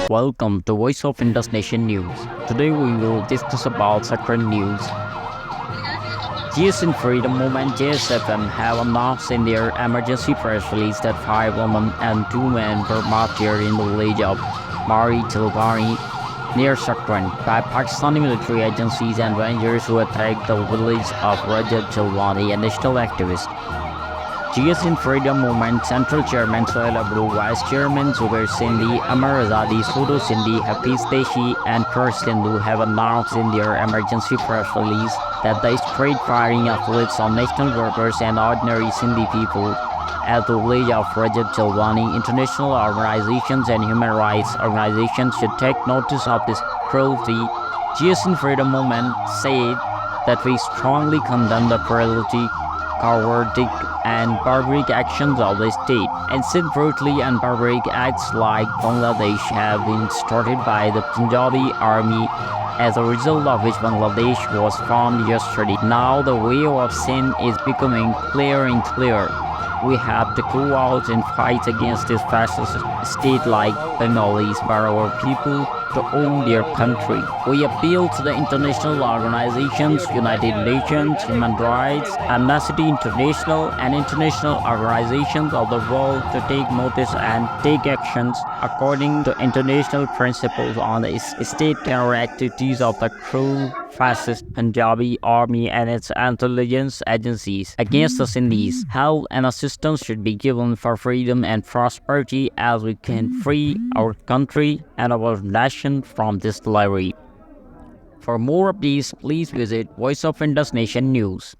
Welcome to Voice of Indus Nation News. Today we will discuss about Sakrand news. Jiye Sindh Freedom Movement JSFM have announced in their emergency press release that 5 women and 2 men were martyred in the village of Maari Jalbani near Sakrand by Pakistani military agencies and rangers who attacked the village of Rajab Jalbani, a national activist. Jiye Sindh Freedom Movement Central Chairman Sohail Abro, Vice Chairman Zubair Sindhi, Amar Azadi, Sodho Sindhi, Hafeez, Deshi and Pirah Sindhu have announced in their emergency press release that the straight firing of bullets on national workers and ordinary Sindhi people at the village of Rajab Jalbani. International organizations and human rights organizations should take notice of this cruelty. Jiye Sindh Freedom Movement said that we strongly condemn the cruelty, cowardice and barbaric actions of the state. And since brutally and barbaric acts like Bangladesh have been started by the Punjabi army, as a result of which Bangladesh was formed yesterday. Now the wave of sin is becoming clearer and clearer. We have to go out and fight against this fascist state like Bengalis for our people to own their country. We appeal to the international organizations, United Nations, Human Rights, Amnesty International, and international organizations of the world to take notice and take actions according to international principles on the state terror activities of the cruel fascist Punjabi army and its intelligence agencies against the Sindhis. Help and assistance should be given for freedom and prosperity as we can free our country and our nation from this slavery. For more updates, please visit Voice of Indus Nation News.